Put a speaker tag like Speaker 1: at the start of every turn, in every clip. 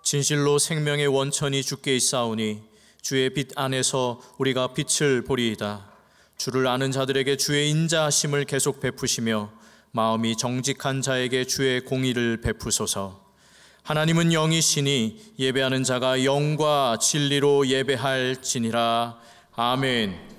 Speaker 1: 진실로 생명의 원천이 주께 있사오니 주의 빛 안에서 우리가 빛을 보리이다. 주를 아는 자들에게 주의 인자하심을 계속 베푸시며 마음이 정직한 자에게 주의 공의를 베푸소서. 하나님은 영이시니 예배하는 자가 영과 진리로 예배할지니라. 아멘.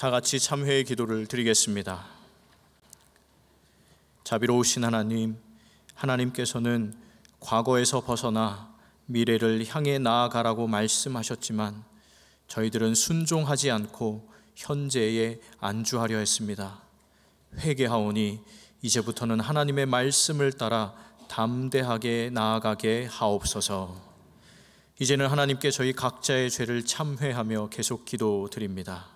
Speaker 1: 다 같이 참회의 기도를 드리겠습니다. 자비로우신 하나님, 하나님께서는 과거에서 벗어나 미래를 향해 나아가라고 말씀하셨지만 저희들은 순종하지 않고 현재에 안주하려 했습니다. 회개하오니 이제부터는 하나님의 말씀을 따라 담대하게 나아가게 하옵소서. 이제는 하나님께 저희 각자의 죄를 참회하며 계속 기도드립니다.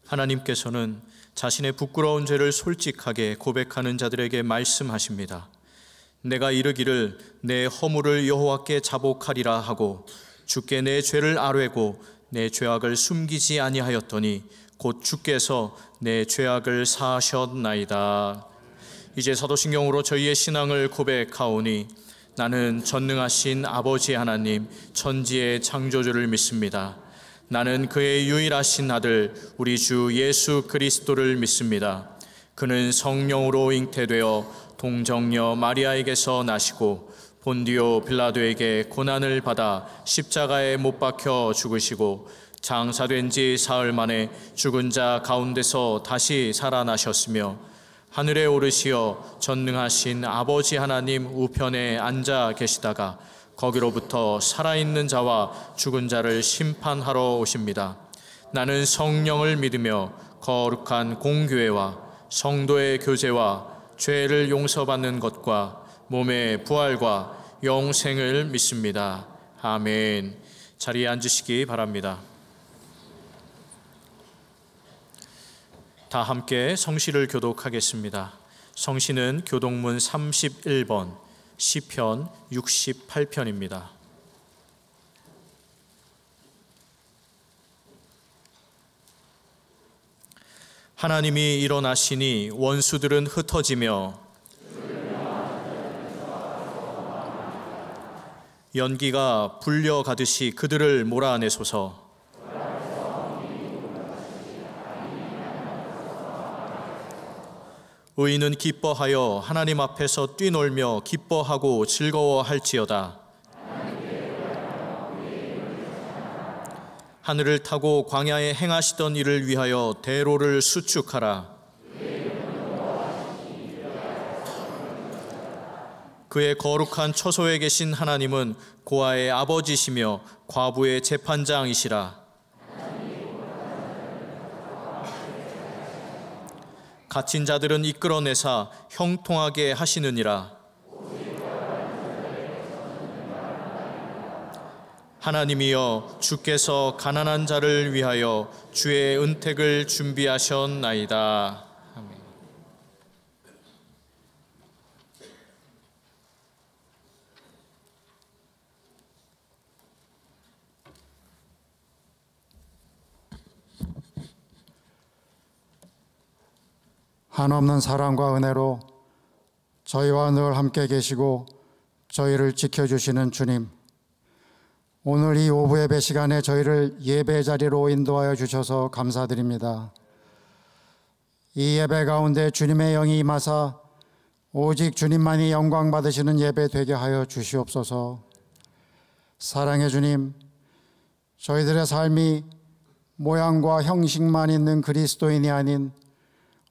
Speaker 1: 하나님께서는 자신의 부끄러운 죄를 솔직하게 고백하는 자들에게 말씀하십니다. 내가 이르기를 내 허물을 여호와께 자복하리라 하고 주께 내 죄를 아뢰고 내 죄악을 숨기지 아니하였더니 곧 주께서 내 죄악을 사하셨나이다. 이제 사도신경으로 저희의 신앙을 고백하오니 나는 전능하신 아버지 하나님 천지의 창조주를 믿습니다. 나는 그의 유일하신 아들 우리 주 예수 그리스도를 믿습니다. 그는 성령으로 잉태되어 동정녀 마리아에게서 나시고 본디오 빌라도에게 고난을 받아 십자가에 못 박혀 죽으시고 장사된 지 사흘 만에 죽은 자 가운데서 다시 살아나셨으며 하늘에 오르시어 전능하신 아버지 하나님 우편에 앉아 계시다가 거기로부터 살아있는 자와 죽은 자를 심판하러 오십니다. 나는 성령을 믿으며 거룩한 공교회와 성도의 교제와 죄를 용서받는 것과 몸의 부활과 영생을 믿습니다. 아멘. 자리에 앉으시기 바랍니다. 다 함께 성시를 교독하겠습니다. 성시는 교독문 31번, 시편 68편입니다. 하나님이 일어나시니 원수들은 흩어지며 연기가 불려가듯이 그들을 몰아내소서. 의인은 기뻐하여 하나님 앞에서 뛰놀며 기뻐하고 즐거워할지어다. 하늘을 타고 광야에 행하시던 일을 위하여 대로를 수축하라. 그의 거룩한 처소에 계신 하나님은 고아의 아버지시며 과부의 재판장이시라. 갇힌 자들은 이끌어내사 형통하게 하시느니라. 하나님이여, 주께서 가난한 자를 위하여 주의 은택을 준비하셨나이다. 아멘.
Speaker 2: 한없는 사랑과 은혜로 저희와 늘 함께 계시고 저희를 지켜주시는 주님, 오늘 이 오후 예배 시간에 저희를 예배 자리로 인도하여 주셔서 감사드립니다. 이 예배 가운데 주님의 영이 임하사 오직 주님만이 영광 받으시는 예배 되게 하여 주시옵소서. 사랑의 주님, 저희들의 삶이 모양과 형식만 있는 그리스도인이 아닌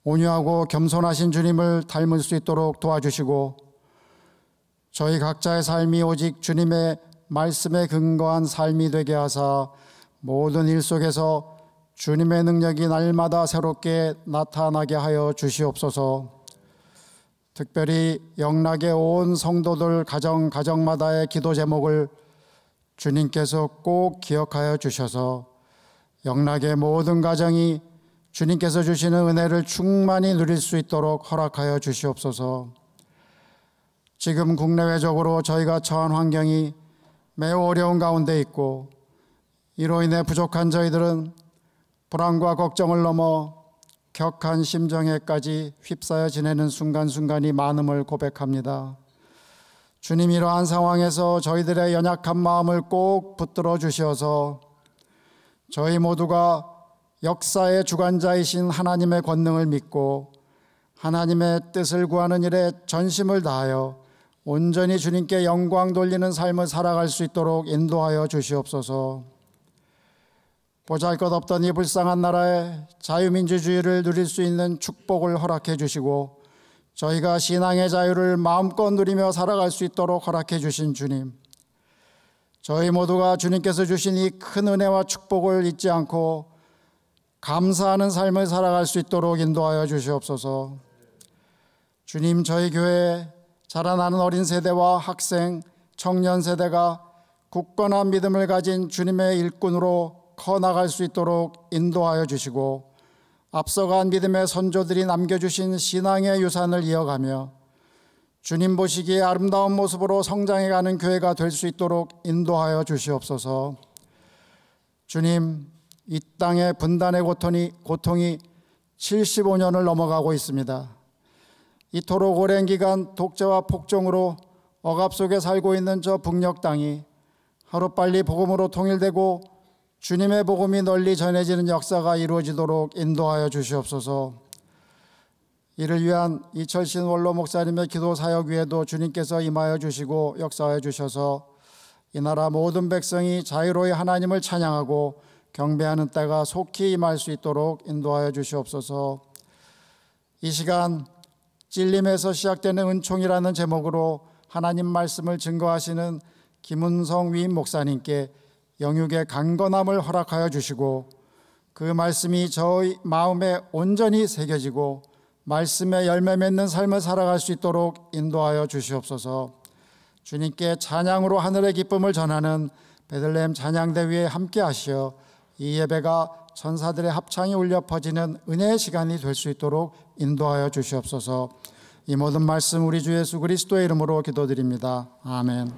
Speaker 2: 온유하고 겸손하신 주님을 닮을 수 있도록 도와주시고, 저희 각자의 삶이 오직 주님의 말씀에 근거한 삶이 되게 하사 모든 일 속에서 주님의 능력이 날마다 새롭게 나타나게 하여 주시옵소서. 특별히 영락의 온 성도들 가정마다의 기도 제목을 주님께서 꼭 기억하여 주셔서 영락의 모든 가정이 주님께서 주시는 은혜를 충만히 누릴 수 있도록 허락하여 주시옵소서. 지금 국내외적으로 저희가 처한 환경이 매우 어려운 가운데 있고, 이로 인해 부족한 저희들은 불안과 걱정을 넘어 격한 심정에까지 휩싸여 지내는 순간순간이 많음을 고백합니다. 주님, 이러한 상황에서 저희들의 연약한 마음을 꼭 붙들어 주시어서 저희 모두가 역사의 주관자이신 하나님의 권능을 믿고 하나님의 뜻을 구하는 일에 전심을 다하여 온전히 주님께 영광 돌리는 삶을 살아갈 수 있도록 인도하여 주시옵소서. 보잘것없던 이 불쌍한 나라에 자유민주주의를 누릴 수 있는 축복을 허락해 주시고, 저희가 신앙의 자유를 마음껏 누리며 살아갈 수 있도록 허락해 주신 주님, 저희 모두가 주님께서 주신 이 큰 은혜와 축복을 잊지 않고 감사하는 삶을 살아갈 수 있도록 인도하여 주시옵소서. 주님, 저희 교회에 자라나는 어린 세대와 학생, 청년 세대가 굳건한 믿음을 가진 주님의 일꾼으로 커나갈 수 있도록 인도하여 주시고, 앞서간 믿음의 선조들이 남겨주신 신앙의 유산을 이어가며 주님 보시기에 아름다운 모습으로 성장해가는 교회가 될 수 있도록 인도하여 주시옵소서. 주님, 이 땅의 분단의 고통이 75년을 넘어가고 있습니다. 이토록 오랜 기간 독재와 폭정으로 억압 속에 살고 있는 저 북녘 땅이 하루빨리 복음으로 통일되고 주님의 복음이 널리 전해지는 역사가 이루어지도록 인도하여 주시옵소서. 이를 위한 이철신 원로 목사님의 기도 사역 위에도 주님께서 임하여 주시고 역사하여 주셔서 이 나라 모든 백성이 자유로이 하나님을 찬양하고 경배하는 때가 속히 임할 수 있도록 인도하여 주시옵소서. 이 시간 찔림에서 시작되는 은총이라는 제목으로 하나님 말씀을 증거하시는 김은성 위임 목사님께 영육의 강건함을 허락하여 주시고, 그 말씀이 저희 마음에 온전히 새겨지고 말씀에 열매 맺는 삶을 살아갈 수 있도록 인도하여 주시옵소서. 주님께 찬양으로 하늘의 기쁨을 전하는 베들레헴 찬양대 위에 함께 하시어 이 예배가 천사들의 합창이 울려 퍼지는 은혜의 시간이 될 수 있도록 인도하여 주시옵소서. 이 모든 말씀 우리 주 예수 그리스도의 이름으로 기도드립니다. 아멘.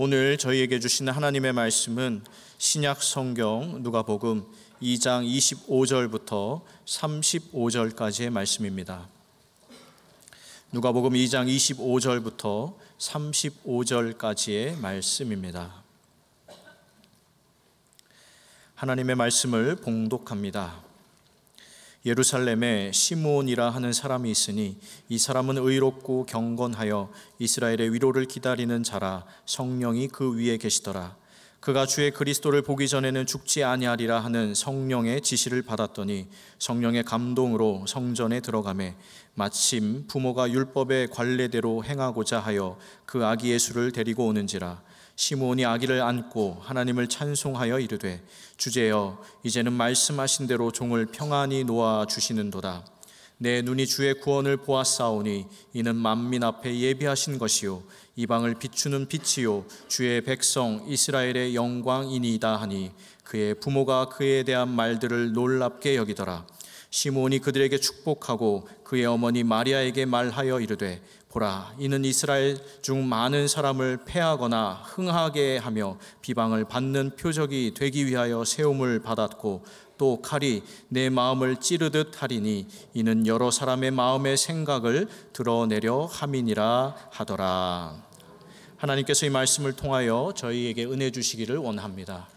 Speaker 1: 오늘 저희에게 주시는 하나님의 말씀은 신약 성경 누가복음 2장 25절부터 35절까지의 말씀입니다. 누가복음 2장 25절부터 35절까지의 말씀입니다. 하나님의 말씀을 봉독합니다. 예루살렘에 시므온이라 하는 사람이 있으니 이 사람은 의롭고 경건하여 이스라엘의 위로를 기다리는 자라. 성령이 그 위에 계시더라. 그가 주의 그리스도를 보기 전에는 죽지 아니하리라 하는 성령의 지시를 받았더니 성령의 감동으로 성전에 들어가매 마침 부모가 율법의 관례대로 행하고자 하여 그 아기 예수를 데리고 오는지라. 시므온이 아기를 안고 하나님을 찬송하여 이르되 주제여 이제는 말씀하신 대로 종을 평안히 놓아 주시는도다. 내 눈이 주의 구원을 보았사오니 이는 만민 앞에 예비하신 것이요 이방을 비추는 빛이요 주의 백성 이스라엘의 영광이니이다 하니 그의 부모가 그에 대한 말들을 놀랍게 여기더라. 시므온이 그들에게 축복하고 그의 어머니 마리아에게 말하여 이르되 보라 이는 이스라엘 중 많은 사람을 패하거나 흥하게 하며 비방을 받는 표적이 되기 위하여 세움을 받았고 또 칼이 내 마음을 찌르듯 하리니 이는 여러 사람의 마음의 생각을 드러내려 함이니라 하더라. 하나님께서 이 말씀을 통하여 저희에게 은혜 주시기를 원합니다.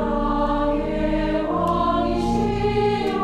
Speaker 3: 사랑의 왕이시여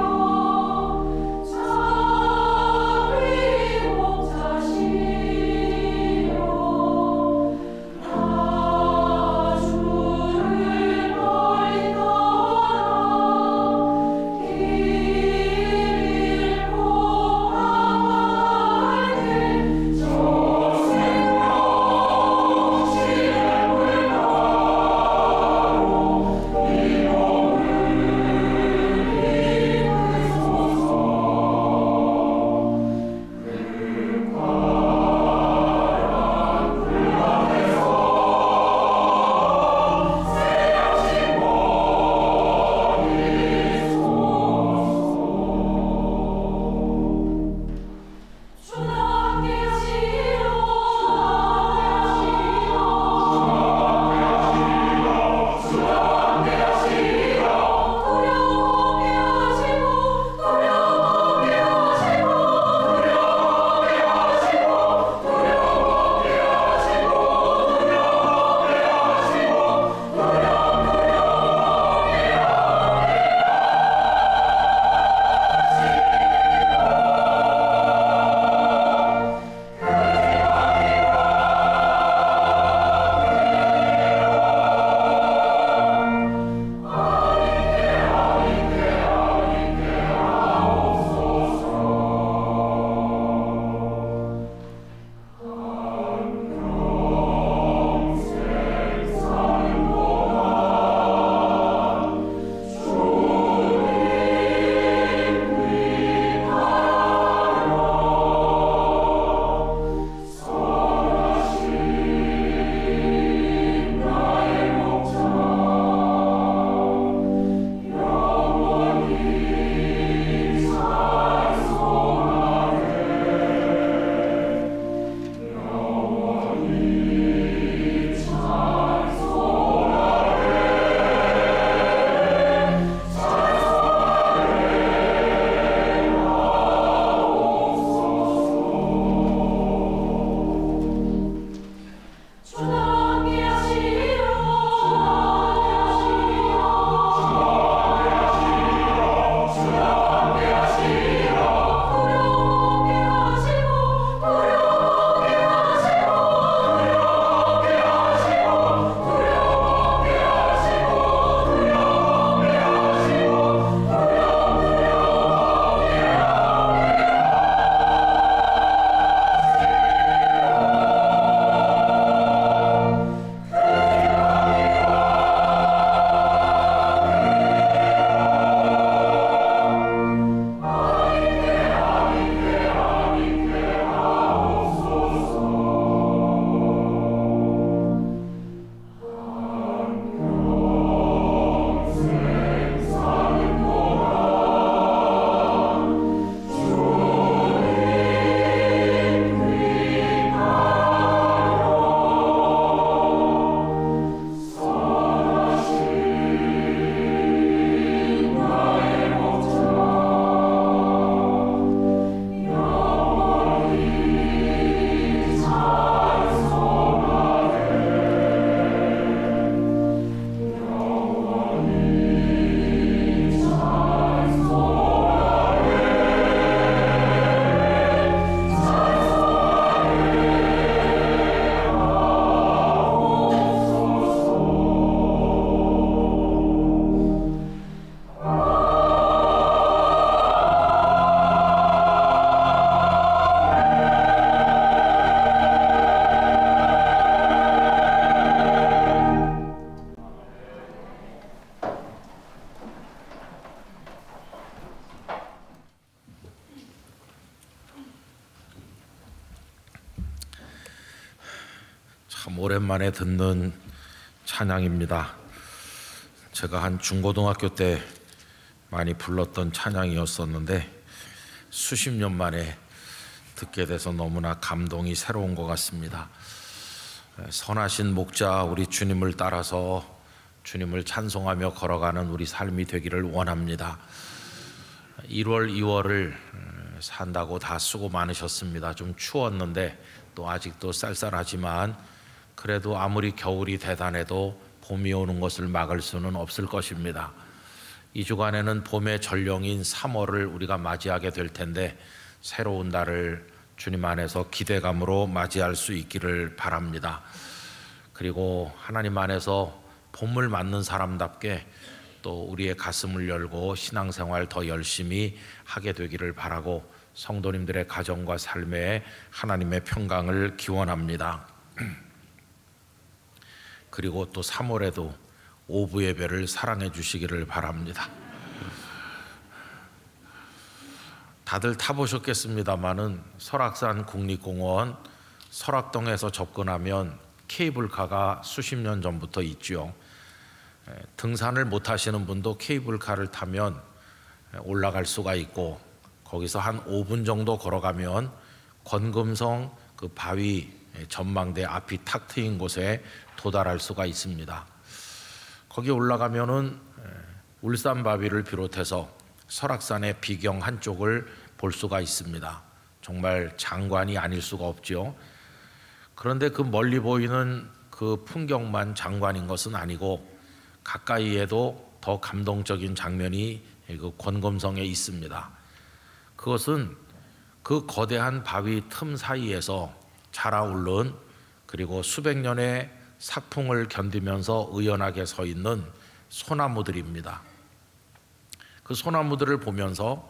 Speaker 3: 오랜만에 듣는 찬양입니다. 제가 한 중고등학교 때 많이 불렀던 찬양이었었는데 수십 년 만에 듣게 돼서 너무나 감동이 새로운 것 같습니다. 선하신 목자 우리 주님을 따라서 주님을 찬송하며 걸어가는 우리 삶이 되기를 원합니다. 1월, 2월을 산다고 다 수고 많으셨습니다. 좀 추웠는데 또 아직도 쌀쌀하지만 그래도 아무리 겨울이 대단해도 봄이 오는 것을 막을 수는 없을 것입니다. 이 주간에는 봄의 전령인 3월을 우리가 맞이하게 될 텐데 새로운 달을 주님 안에서 기대감으로 맞이할 수 있기를 바랍니다. 그리고 하나님 안에서 봄을 맞는 사람답게 또 우리의 가슴을 열고 신앙생활 더 열심히 하게 되기를 바라고 성도님들의 가정과 삶에 하나님의 평강을 기원합니다. 그리고 또 3월에도 오부 예배를 사랑해 주시기를 바랍니다. 다들 타보셨겠습니다마는 설악산 국립공원 설악동에서 접근하면 케이블카가 수십 년 전부터 있죠. 등산을 못 하시는 분도 케이블카를 타면 올라갈 수가 있고 거기서 한 5분 정도 걸어가면 권금성 그 바위 전망대 앞이 탁 트인 곳에 도달할 수가 있습니다. 거기 올라가면은 울산 바위를 비롯해서 설악산의 비경 한쪽을 볼 수가 있습니다. 정말 장관이 아닐 수가 없죠. 그런데 그 멀리 보이는 그 풍경만 장관인 것은 아니고 가까이에도 더 감동적인 장면이 그 권금성에 있습니다. 그것은 그 거대한 바위 틈 사이에서 자라오른 그리고 수백 년의 삭풍을 견디면서 의연하게 서 있는 소나무들입니다. 그 소나무들을 보면서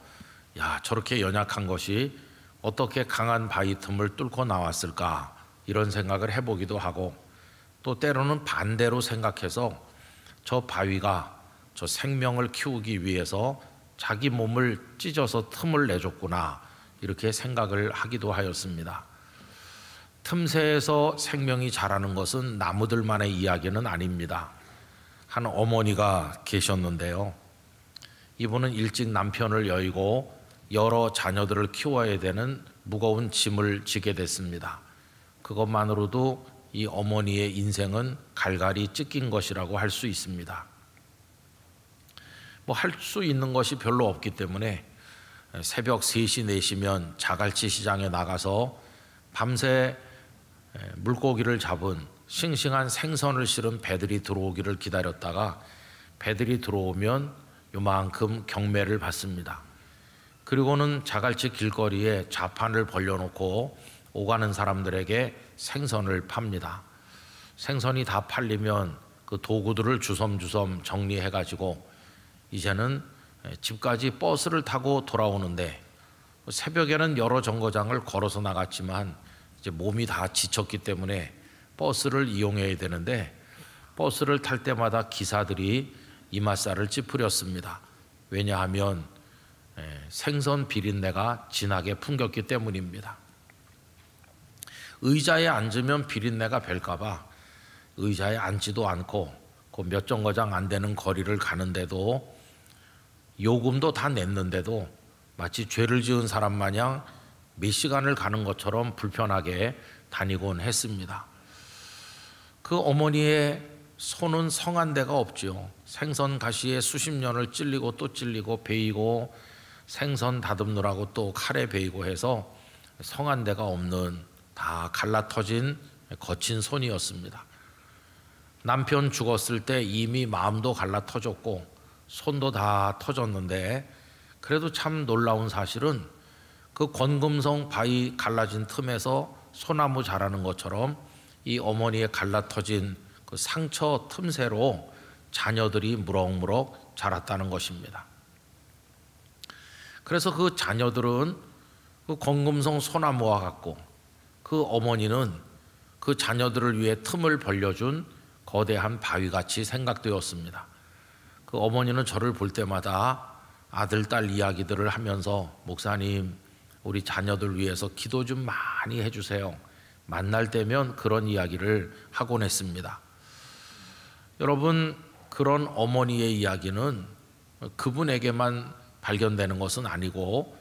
Speaker 3: 야, 저렇게 연약한 것이 어떻게 강한 바위 틈을 뚫고 나왔을까 이런 생각을 해보기도 하고 또 때로는 반대로 생각해서 저 바위가 저 생명을 키우기 위해서 자기 몸을 찢어서 틈을 내줬구나 이렇게 생각을 하기도 하였습니다. 틈새에서 생명이 자라는 것은 나무들만의 이야기는 아닙니다. 한 어머니가 계셨는데요. 이분은 일찍 남편을 여의고 여러 자녀들을 키워야 되는 무거운 짐을 지게 됐습니다. 그것만으로도 이 어머니의 인생은 갈갈이 찢긴 것이라고 할 수 있습니다. 뭐 할 수 있는 것이 별로 없기 때문에 새벽 3시, 4시면 자갈치 시장에 나가서 밤새 물고기를 잡은 싱싱한 생선을 실은 배들이 들어오기를 기다렸다가 배들이 들어오면 요만큼 경매를 받습니다. 그리고는 자갈치 길거리에 좌판을 벌려놓고 오가는 사람들에게 생선을 팝니다. 생선이 다 팔리면 그 도구들을 주섬주섬 정리해가지고 이제는 집까지 버스를 타고 돌아오는데 새벽에는 여러 정거장을 걸어서 나갔지만 이제 몸이 다 지쳤기 때문에 버스를 이용해야 되는데 버스를 탈 때마다 기사들이 이맛살을 찌푸렸습니다. 왜냐하면 생선 비린내가 진하게 풍겼기 때문입니다. 의자에 앉으면 비린내가 별까봐 의자에 앉지도 않고 그 몇 정거장 안 되는 거리를 가는데도 요금도 다 냈는데도 마치 죄를 지은 사람 마냥 몇 시간을 가는 것처럼 불편하게 다니곤 했습니다. 그 어머니의 손은 성한 데가 없죠. 생선 가시에 수십 년을 찔리고 또 찔리고 베이고 생선 다듬느라고 또 칼에 베이고 해서 성한 데가 없는 다 갈라터진 거친 손이었습니다. 남편 죽었을 때 이미 마음도 갈라터졌고 손도 다 터졌는데 그래도 참 놀라운 사실은 그 권금성 바위 갈라진 틈에서 소나무 자라는 것처럼 이 어머니의 갈라터진 그 상처 틈새로 자녀들이 무럭무럭 자랐다는 것입니다. 그래서 그 자녀들은 그 권금성 소나무와 같고 그 어머니는 그 자녀들을 위해 틈을 벌려준 거대한 바위같이 생각되었습니다. 그 어머니는 저를 볼 때마다 아들, 딸 이야기들을 하면서 목사님, 우리 자녀들 위해서 기도 좀 많이 해주세요. 만날 때면 그런 이야기를 하곤 했습니다. 여러분, 그런 어머니의 이야기는 그분에게만 발견되는 것은 아니고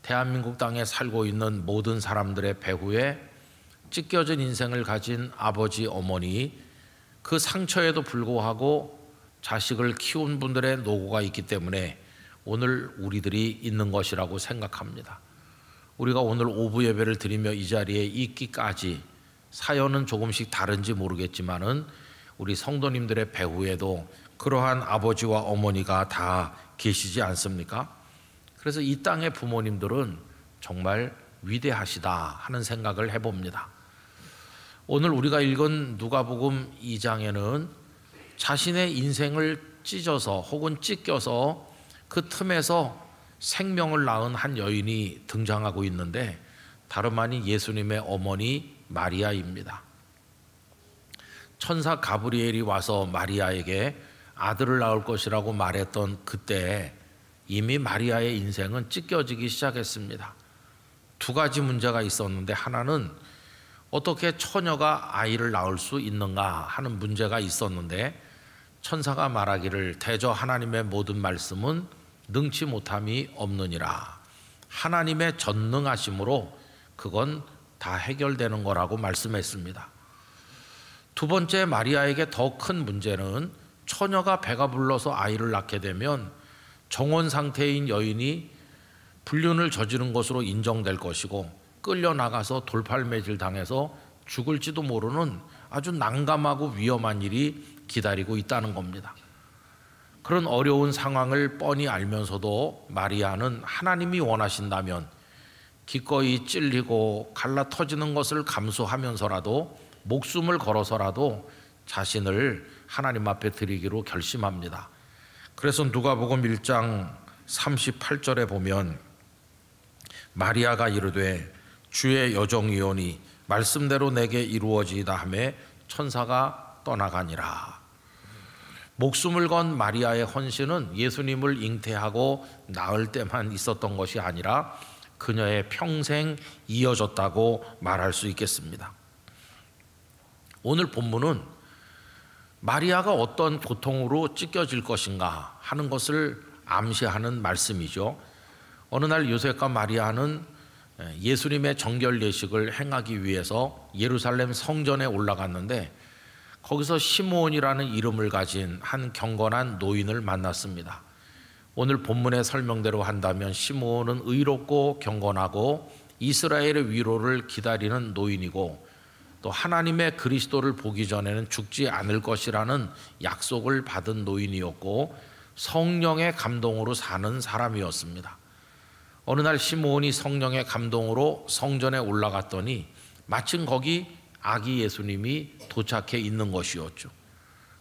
Speaker 3: 대한민국 땅에 살고 있는 모든 사람들의 배후에 찢겨진 인생을 가진 아버지, 어머니, 그 상처에도 불구하고 자식을 키운 분들의 노고가 있기 때문에 오늘 우리들이 있는 것이라고 생각합니다. 우리가 오늘 오부 예배를 드리며 이 자리에 있기까지 사연은 조금씩 다른지 모르겠지만은 우리 성도님들의 배후에도 그러한 아버지와 어머니가 다 계시지 않습니까? 그래서 이 땅의 부모님들은 정말 위대하시다 하는 생각을 해봅니다. 오늘 우리가 읽은 누가복음 2장에는 자신의 인생을 찢어서 혹은 찢겨서 그 틈에서 생명을 낳은 한 여인이 등장하고 있는데 다름 아닌 예수님의 어머니 마리아입니다. 천사 가브리엘이 와서 마리아에게 아들을 낳을 것이라고 말했던 그때 이미 마리아의 인생은 찢겨지기 시작했습니다. 두 가지 문제가 있었는데, 하나는 어떻게 처녀가 아이를 낳을 수 있는가 하는 문제가 있었는데, 천사가 말하기를 대저 하나님의 모든 말씀은 능치 못함이 없느니라. 하나님의 전능하심으로 그건 다 해결되는 거라고 말씀했습니다. 두 번째, 마리아에게 더 큰 문제는 처녀가 배가 불러서 아이를 낳게 되면 정혼 상태인 여인이 불륜을 저지른 것으로 인정될 것이고 끌려나가서 돌팔매질 당해서 죽을지도 모르는 아주 난감하고 위험한 일이 기다리고 있다는 겁니다. 그런 어려운 상황을 뻔히 알면서도 마리아는 하나님이 원하신다면 기꺼이 찔리고 갈라터지는 것을 감수하면서라도 목숨을 걸어서라도 자신을 하나님 앞에 드리기로 결심합니다. 그래서 누가복음 1장 38절에 보면 마리아가 이르되 주의 여종이오니 말씀대로 내게 이루어지이다 하매 천사가 떠나가니라. 목숨을 건 마리아의 헌신은 예수님을 잉태하고 낳을 때만 있었던 것이 아니라 그녀의 평생 이어졌다고 말할 수 있겠습니다. 오늘 본문은 마리아가 어떤 고통으로 찢겨질 것인가 하는 것을 암시하는 말씀이죠. 어느 날 요셉과 마리아는 예수님의 정결 예식을 행하기 위해서 예루살렘 성전에 올라갔는데 거기서 시므온이라는 이름을 가진 한 경건한 노인을 만났습니다. 오늘 본문의 설명대로 한다면 시므온은 의롭고 경건하고 이스라엘의 위로를 기다리는 노인이고 또 하나님의 그리스도를 보기 전에는 죽지 않을 것이라는 약속을 받은 노인이었고 성령의 감동으로 사는 사람이었습니다. 어느 날 시므온이 성령의 감동으로 성전에 올라갔더니 마침 거기 아기 예수님이 도착해 있는 것이었죠.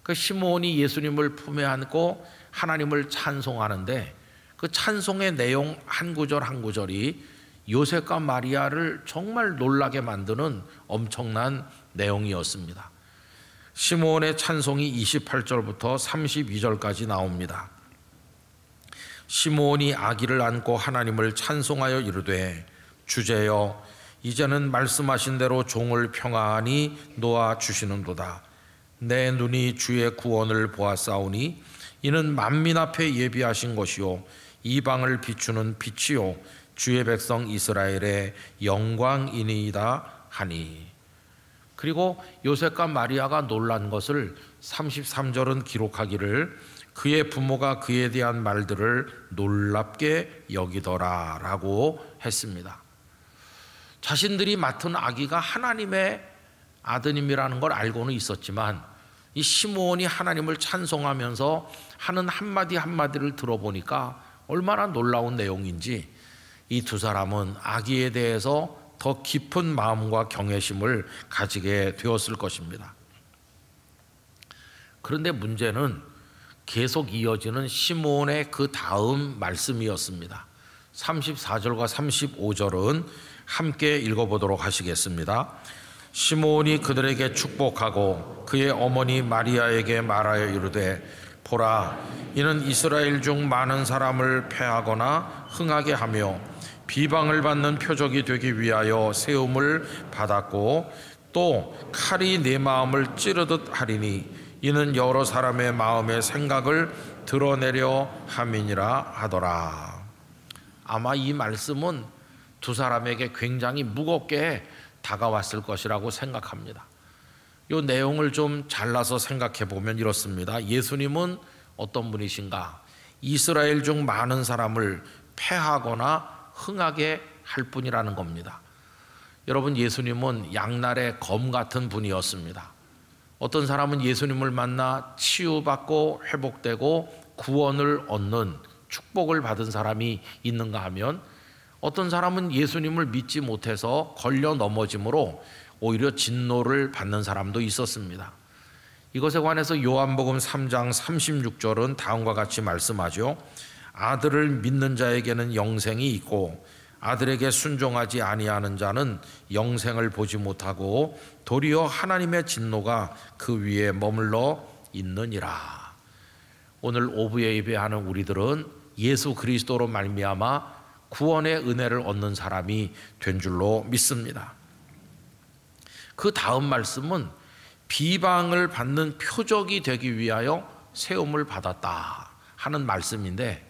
Speaker 3: 그 시므온이 예수님을 품에 안고 하나님을 찬송하는데 그 찬송의 내용 한 구절 한 구절이 요셉과 마리아를 정말 놀라게 만드는 엄청난 내용이었습니다. 시므온의 찬송이 28절부터 32절까지 나옵니다. 시므온이 아기를 안고 하나님을 찬송하여 이르되 주제여 이제는 말씀하신 대로 종을 평안히 놓아 주시는도다. 내 눈이 주의 구원을 보았사오니 이는 만민 앞에 예비하신 것이요 이방을 비추는 빛이요 주의 백성 이스라엘의 영광이니이다 하니. 그리고 요셉과 마리아가 놀란 것을 33절은 기록하기를 그의 부모가 그에 대한 말들을 놀랍게 여기더라 라고 했습니다. 자신들이 맡은 아기가 하나님의 아드님이라는 걸 알고는 있었지만 이 시므온이 하나님을 찬송하면서 하는 한마디 한마디를 들어보니까 얼마나 놀라운 내용인지 이 두 사람은 아기에 대해서 더 깊은 마음과 경외심을 가지게 되었을 것입니다. 그런데 문제는 계속 이어지는 시므온의 그 다음 말씀이었습니다. 34절과 35절은 함께 읽어보도록 하시겠습니다. 시므온이 그들에게 축복하고 그의 어머니 마리아에게 말하여 이르되 보라 이는 이스라엘 중 많은 사람을 패하거나 흥하게 하며 비방을 받는 표적이 되기 위하여 세움을 받았고 또 칼이 내 마음을 찌르듯 하리니 이는 여러 사람의 마음의 생각을 드러내려 함이니라 하더라. 아마 이 말씀은 두 사람에게 굉장히 무겁게 다가왔을 것이라고 생각합니다. 이 내용을 좀 잘라서 생각해 보면 이렇습니다. 예수님은 어떤 분이신가? 이스라엘 중 많은 사람을 패하거나 흥하게 할 분이라는 겁니다. 여러분, 예수님은 양날의 검 같은 분이었습니다. 어떤 사람은 예수님을 만나 치유받고 회복되고 구원을 얻는 축복을 받은 사람이 있는가 하면 어떤 사람은 예수님을 믿지 못해서 걸려 넘어짐으로 오히려 진노를 받는 사람도 있었습니다. 이것에 관해서 요한복음 3장 36절은 다음과 같이 말씀하죠. 아들을 믿는 자에게는 영생이 있고 아들에게 순종하지 아니하는 자는 영생을 보지 못하고 도리어 하나님의 진노가 그 위에 머물러 있느니라. 오늘 오후에 예배하는 우리들은 예수 그리스도로 말미암아 구원의 은혜를 얻는 사람이 된 줄로 믿습니다. 그 다음 말씀은 비방을 받는 표적이 되기 위하여 세움을 받았다 하는 말씀인데,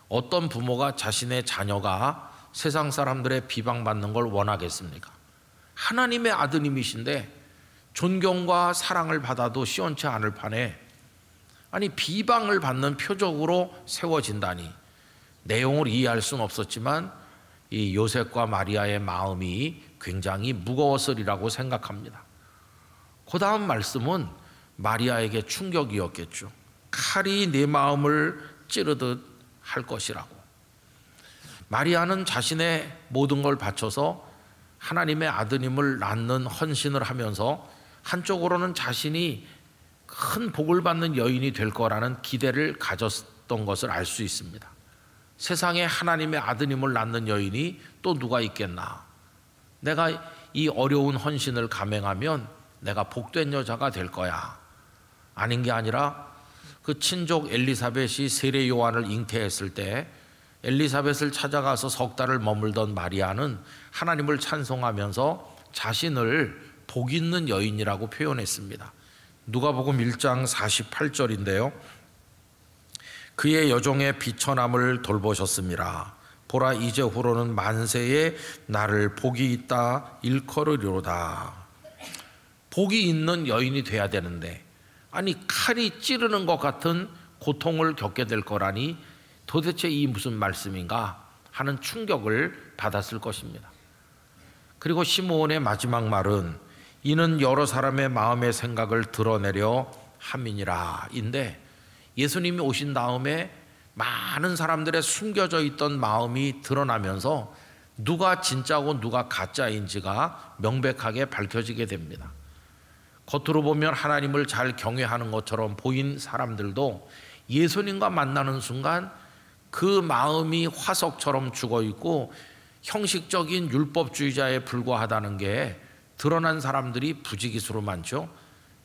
Speaker 3: 어떤 부모가 자신의 자녀가 세상 사람들의 비방받는 걸 원하겠습니까? 하나님의 아드님이신데 존경과 사랑을 받아도 시원치 않을 판에 아니 비방을 받는 표적으로 세워진다니, 내용을 이해할 수는 없었지만 이 요셉과 마리아의 마음이 굉장히 무거웠으리라고 생각합니다. 그 다음 말씀은 마리아에게 충격이었겠죠. 칼이 내 마음을 찌르듯 할 것이라고. 마리아는 자신의 모든 걸 바쳐서 하나님의 아드님을 낳는 헌신을 하면서 한쪽으로는 자신이 큰 복을 받는 여인이 될 거라는 기대를 가졌던 것을 알 수 있습니다. 세상에 하나님의 아드님을 낳는 여인이 또 누가 있겠나? 내가 이 어려운 헌신을 감행하면 내가 복된 여자가 될 거야. 아닌 게 아니라 그 친족 엘리사벳이 세례 요한을 잉태했을 때 엘리사벳을 찾아가서 석 달을 머물던 마리아는 하나님을 찬송하면서 자신을 복 있는 여인이라고 표현했습니다. 누가복음 1장 48절인데요. 그의 여종의 비천함을 돌보셨음이라. 보라, 이제후로는 만세에 나를 복이 있다 일컬으리로다. 복이 있는 여인이 돼야 되는데 아니 칼이 찌르는 것 같은 고통을 겪게 될 거라니 도대체 이 무슨 말씀인가 하는 충격을 받았을 것입니다. 그리고 시므온의 마지막 말은 이는 여러 사람의 마음의 생각을 드러내려 함이니라 인데, 예수님이 오신 다음에 많은 사람들의 숨겨져 있던 마음이 드러나면서 누가 진짜고 누가 가짜인지가 명백하게 밝혀지게 됩니다. 겉으로 보면 하나님을 잘 경외하는 것처럼 보인 사람들도 예수님과 만나는 순간 그 마음이 화석처럼 죽어있고 형식적인 율법주의자에 불과하다는 게 드러난 사람들이 부지기수로 많죠.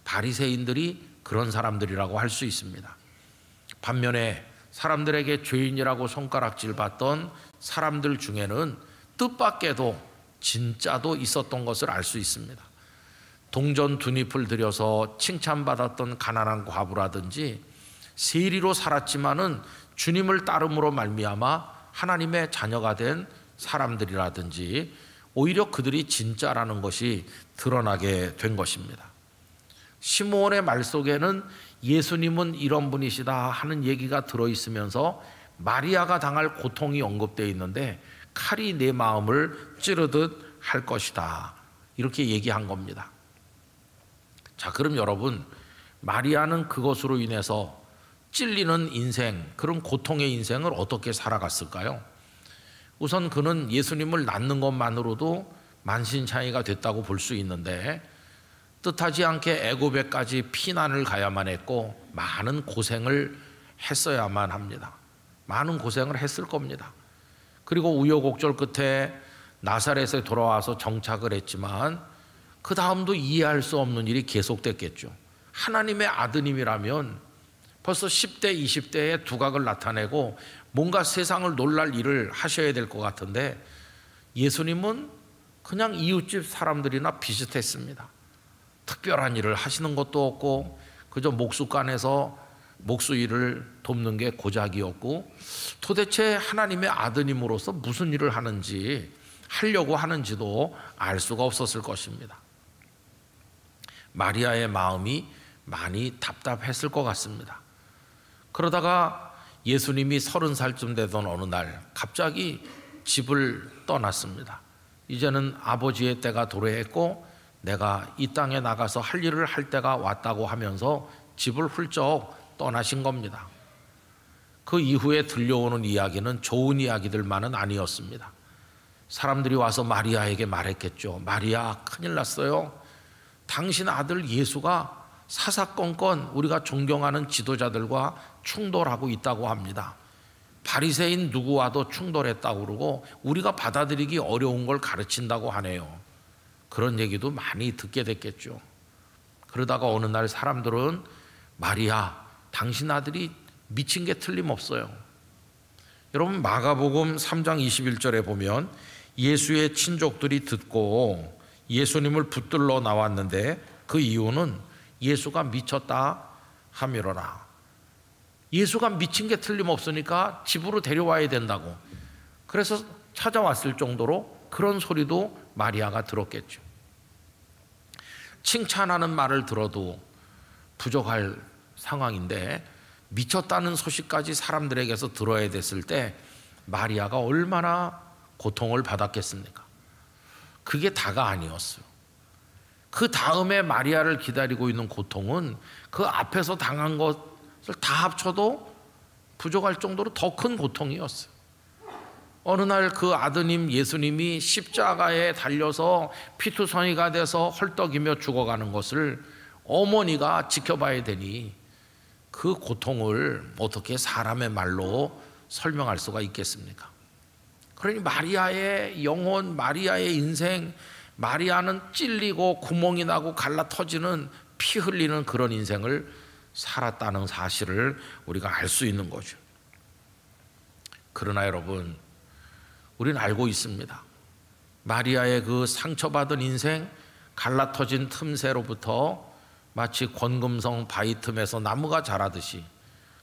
Speaker 3: 바리새인들이 그런 사람들이라고 할 수 있습니다. 반면에 사람들에게 죄인이라고 손가락질 받던 사람들 중에는 뜻밖에도 진짜도 있었던 것을 알 수 있습니다. 동전 두 잎을 들여서 칭찬받았던 가난한 과부라든지 세리로 살았지만은 주님을 따름으로 말미암아 하나님의 자녀가 된 사람들이라든지 오히려 그들이 진짜라는 것이 드러나게 된 것입니다. 시므온의 말 속에는 예수님은 이런 분이시다 하는 얘기가 들어있으면서 마리아가 당할 고통이 언급되어 있는데 칼이 내 마음을 찌르듯 할 것이다 이렇게 얘기한 겁니다. 자, 그럼 여러분, 마리아는 그것으로 인해서 찔리는 인생, 그런 고통의 인생을 어떻게 살아갔을까요? 우선 그는 예수님을 낳는 것만으로도 만신창이가 됐다고 볼 수 있는데 뜻하지 않게 애굽에까지 피난을 가야만 했고 많은 고생을 했어야만 합니다. 많은 고생을 했을 겁니다. 그리고 우여곡절 끝에 나사렛에 돌아와서 정착을 했지만 그 다음도 이해할 수 없는 일이 계속됐겠죠. 하나님의 아드님이라면 벌써 10대, 20대의 두각을 나타내고 뭔가 세상을 놀랄 일을 하셔야 될 것 같은데 예수님은 그냥 이웃집 사람들이나 비슷했습니다. 특별한 일을 하시는 것도 없고 그저 목숫간에서 목수일을 돕는 게 고작이었고 도대체 하나님의 아드님으로서 무슨 일을 하려고 하는지도 알 수가 없었을 것입니다. 마리아의 마음이 많이 답답했을 것 같습니다. 그러다가 예수님이 30살쯤 되던 어느 날 갑자기 집을 떠났습니다. 이제는 아버지의 때가 도래했고 내가 이 땅에 나가서 할 일을 할 때가 왔다고 하면서 집을 훌쩍 떠나신 겁니다. 그 이후에 들려오는 이야기는 좋은 이야기들만은 아니었습니다. 사람들이 와서 마리아에게 말했겠죠. 마리아, 큰일 났어요. 당신 아들 예수가 사사건건 우리가 존경하는 지도자들과 충돌하고 있다고 합니다. 바리새인 누구와도 충돌했다고 그러고 우리가 받아들이기 어려운 걸 가르친다고 하네요. 그런 얘기도 많이 듣게 됐겠죠. 그러다가 어느 날 사람들은 마리아, 당신 아들이 미친 게 틀림없어요. 여러분 마가복음 3장 21절에 보면 예수의 친족들이 듣고 예수님을 붙들러 나왔는데 그 이유는 예수가 미쳤다 하미로라. 예수가 미친 게 틀림없으니까 집으로 데려와야 된다고. 그래서 찾아왔을 정도로 그런 소리도 마리아가 들었겠죠. 칭찬하는 말을 들어도 부족할 상황인데 미쳤다는 소식까지 사람들에게서 들어야 됐을 때 마리아가 얼마나 고통을 받았겠습니까? 그게 다가 아니었어요. 그 다음에 마리아를 기다리고 있는 고통은 그 앞에서 당한 것을 다 합쳐도 부족할 정도로 더 큰 고통이었어요. 어느 날 그 아드님 예수님이 십자가에 달려서 피투성이가 돼서 헐떡이며 죽어가는 것을 어머니가 지켜봐야 되니 그 고통을 어떻게 사람의 말로 설명할 수가 있겠습니까? 그러니 마리아의 영혼, 마리아의 인생, 마리아는 찔리고 구멍이 나고 갈라터지는 피 흘리는 그런 인생을 살았다는 사실을 우리가 알 수 있는 거죠. 그러나 여러분, 우리는 알고 있습니다. 마리아의 그 상처받은 인생, 갈라터진 틈새로부터 마치 권금성 바위 틈에서 나무가 자라듯이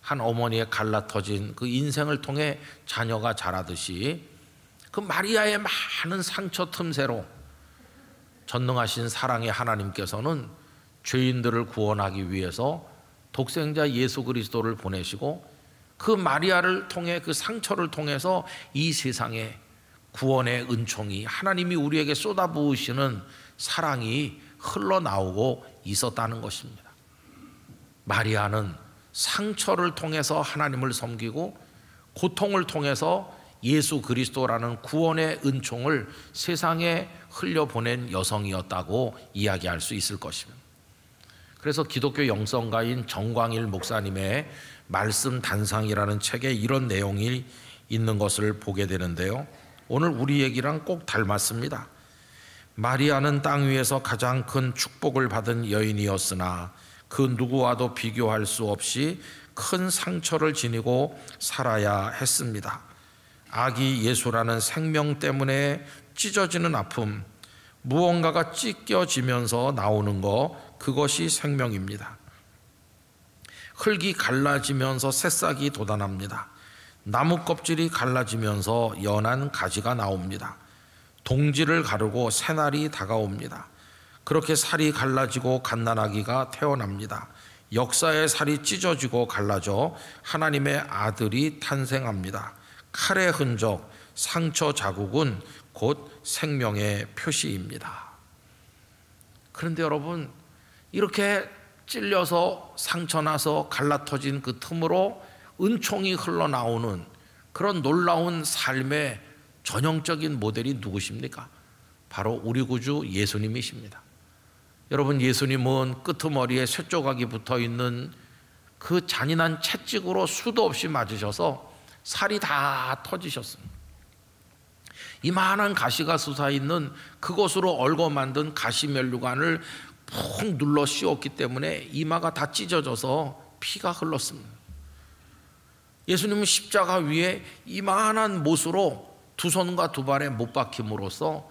Speaker 3: 한 어머니의 갈라터진 그 인생을 통해 자녀가 자라듯이 그 마리아의 많은 상처 틈새로 전능하신 사랑의 하나님께서는 죄인들을 구원하기 위해서 독생자 예수 그리스도를 보내시고 그 마리아를 통해 그 상처를 통해서 이 세상에 구원의 은총이 하나님이 우리에게 쏟아부으시는 사랑이 흘러나오고 있었다는 것입니다. 마리아는 상처를 통해서 하나님을 섬기고 고통을 통해서 예수 그리스도라는 구원의 은총을 세상에 흘려보낸 여성이었다고 이야기할 수 있을 것입니다. 그래서 기독교 영성가인 정광일 목사님의 말씀 단상이라는 책에 이런 내용이 있는 것을 보게 되는데요. 오늘 우리 얘기랑 꼭 닮았습니다. 마리아는 땅 위에서 가장 큰 축복을 받은 여인이었으나 그 누구와도 비교할 수 없이 큰 상처를 지니고 살아야 했습니다. 아기 예수라는 생명 때문에 찢어지는 아픔, 무언가가 찢겨지면서 나오는 것, 그것이 생명입니다. 흙이 갈라지면서 새싹이 돋아납니다. 나무 껍질이 갈라지면서 연한 가지가 나옵니다. 동지를 가르고 새날이 다가옵니다. 그렇게 살이 갈라지고 갓난아기가 태어납니다. 역사의 살이 찢어지고 갈라져 하나님의 아들이 탄생합니다. 칼의 흔적, 상처 자국은 곧 생명의 표시입니다. 그런데 여러분, 이렇게 찔려서 상처나서 갈라터진 그 틈으로 은총이 흘러나오는 그런 놀라운 삶의 전형적인 모델이 누구십니까? 바로 우리 구주 예수님이십니다. 여러분, 예수님은 끄트머리에 쇠조각이 붙어있는 그 잔인한 채찍으로 수도 없이 맞으셔서 살이 다 터지셨습니다. 이만한 가시가 솟아있는 그것으로 얽어 만든 가시면류관을 푹 눌러 씌웠기 때문에 이마가 다 찢어져서 피가 흘렀습니다. 예수님은 십자가 위에 이만한 못으로 두 손과 두 발에 못 박힘으로써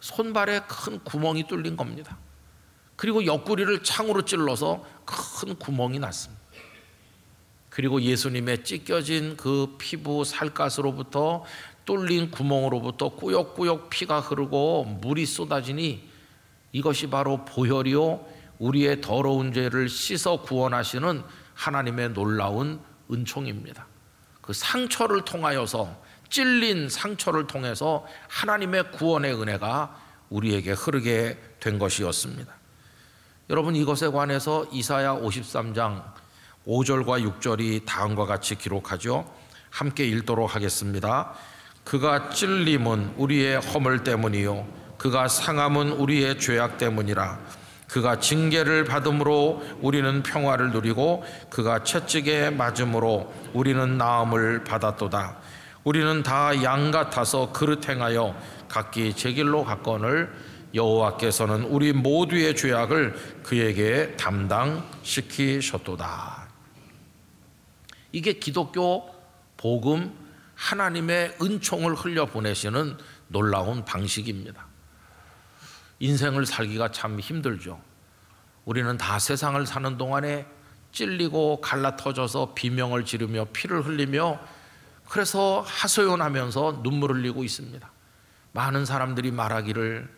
Speaker 3: 손발에 큰 구멍이 뚫린 겁니다. 그리고 옆구리를 창으로 찔러서 큰 구멍이 났습니다. 그리고 예수님의 찢겨진 그 피부 살갗으로부터 뚫린 구멍으로부터 꾸역꾸역 피가 흐르고 물이 쏟아지니 이것이 바로 보혈이요 우리의 더러운 죄를 씻어 구원하시는 하나님의 놀라운 은총입니다. 그 상처를 통하여서, 찔린 상처를 통해서 하나님의 구원의 은혜가 우리에게 흐르게 된 것이었습니다. 여러분, 이것에 관해서 이사야 53장 5절과 6절이 다음과 같이 기록하죠. 함께 읽도록 하겠습니다. 그가 찔림은 우리의 허물 때문이요 그가 상함은 우리의 죄악 때문이라. 그가 징계를 받음으로 우리는 평화를 누리고 그가 채찍에 맞음으로 우리는 나음을 받았도다. 우리는 다 양 같아서 그릇 행하여 각기 제 길로 갔거늘 여호와께서는 우리 모두의 죄악을 그에게 담당시키셨도다. 이게 기독교 복음, 하나님의 은총을 흘려보내시는 놀라운 방식입니다. 인생을 살기가 참 힘들죠. 우리는 다 세상을 사는 동안에 찔리고 갈라터져서 비명을 지르며 피를 흘리며 그래서 하소연하면서 눈물을 흘리고 있습니다. 많은 사람들이 말하기를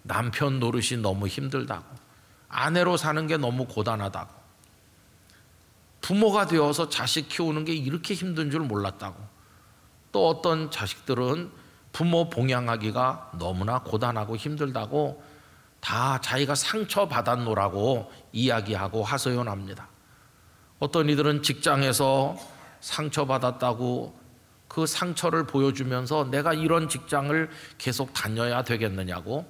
Speaker 3: 남편 노릇이 너무 힘들다고, 아내로 사는 게 너무 고단하다고, 부모가 되어서 자식 키우는 게 이렇게 힘든 줄 몰랐다고, 또 어떤 자식들은 부모 봉양하기가 너무나 고단하고 힘들다고 다 자기가 상처받았노라고 이야기하고 하소연합니다. 어떤 이들은 직장에서 상처받았다고 그 상처를 보여주면서 내가 이런 직장을 계속 다녀야 되겠느냐고,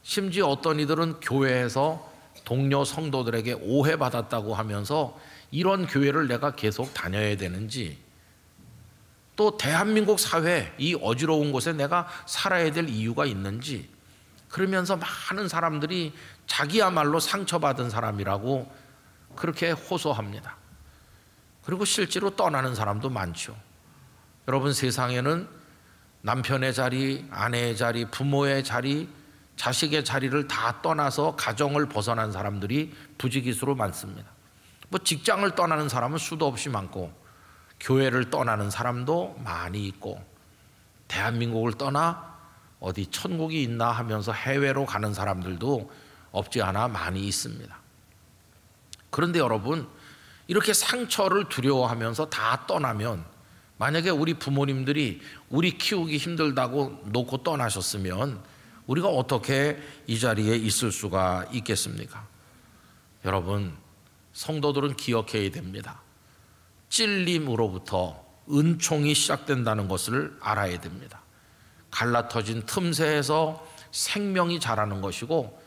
Speaker 3: 심지어 어떤 이들은 교회에서 동료 성도들에게 오해받았다고 하면서 이런 교회를 내가 계속 다녀야 되는지, 또 대한민국 사회 이 어지러운 곳에 내가 살아야 될 이유가 있는지, 그러면서 많은 사람들이 자기야말로 상처받은 사람이라고 그렇게 호소합니다. 그리고 실제로 떠나는 사람도 많죠. 여러분, 세상에는 남편의 자리, 아내의 자리, 부모의 자리, 자식의 자리를 다 떠나서 가정을 벗어난 사람들이 부지기수로 많습니다. 뭐 직장을 떠나는 사람은 수도 없이 많고, 교회를 떠나는 사람도 많이 있고, 대한민국을 떠나 어디 천국이 있나 하면서 해외로 가는 사람들도 없지 않아 많이 있습니다. 그런데 여러분, 이렇게 상처를 두려워하면서 다 떠나면, 만약에 우리 부모님들이 우리 키우기 힘들다고 놓고 떠나셨으면 우리가 어떻게 이 자리에 있을 수가 있겠습니까? 여러분, 성도들은 기억해야 됩니다. 찔림으로부터 은총이 시작된다는 것을 알아야 됩니다. 갈라터진 틈새에서 생명이 자라는 것이고,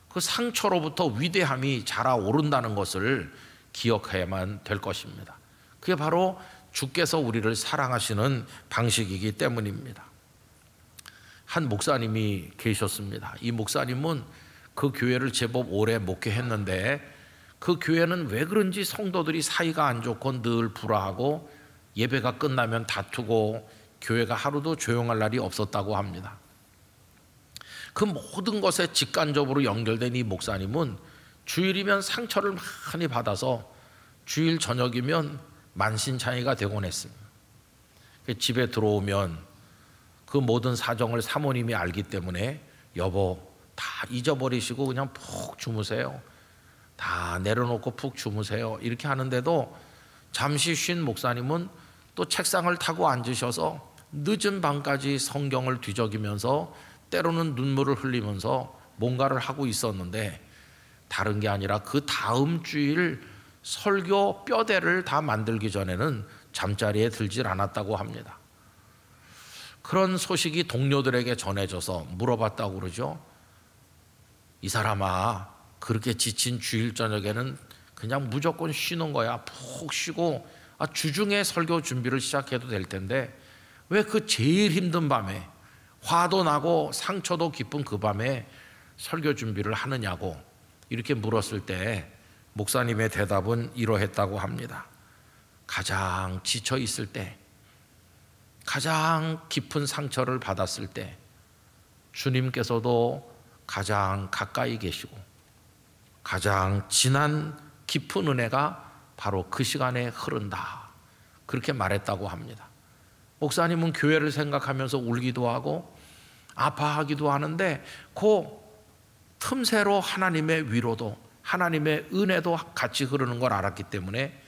Speaker 3: 그 상처로부터 위대함이 자라오른다는 것을 기억해야만 될 것입니다. 그게 바로 주께서 우리를 사랑하시는 방식이기 때문입니다. 한 목사님이 계셨습니다. 이 목사님은 그 교회를 제법 오래 목회했는데, 그 교회는 왜 그런지 성도들이 사이가 안 좋고 늘 불화하고 예배가 끝나면 다투고 교회가 하루도 조용할 날이 없었다고 합니다. 그 모든 것에 직간접으로 연결된 이 목사님은 주일이면 상처를 많이 받아서 주일 저녁이면 만신창이가 되곤 했습니다. 집에 들어오면 그 모든 사정을 사모님이 알기 때문에 여보 다 잊어버리시고 그냥 푹 주무세요. 다 내려놓고 푹 주무세요. 이렇게 하는데도 잠시 쉰 목사님은 또 책상을 타고 앉으셔서 늦은 밤까지 성경을 뒤적이면서 때로는 눈물을 흘리면서 뭔가를 하고 있었는데, 다른 게 아니라 그 다음 주일 설교 뼈대를 다 만들기 전에는 잠자리에 들질 않았다고 합니다. 그런 소식이 동료들에게 전해져서 물어봤다고 그러죠. 이 사람아, 그렇게 지친 주일 저녁에는 그냥 무조건 쉬는 거야. 푹 쉬고 주중에 설교 준비를 시작해도 될 텐데 왜 그 제일 힘든 밤에, 화도 나고 상처도 깊은 그 밤에 설교 준비를 하느냐고 이렇게 물었을 때 목사님의 대답은 이러했다고 합니다. 가장 지쳐 있을 때, 가장 깊은 상처를 받았을 때 주님께서도 가장 가까이 계시고 가장 진한 깊은 은혜가 바로 그 시간에 흐른다, 그렇게 말했다고 합니다. 목사님은 교회를 생각하면서 울기도 하고 아파하기도 하는데 그 틈새로 하나님의 위로도 하나님의 은혜도 같이 흐르는 걸 알았기 때문에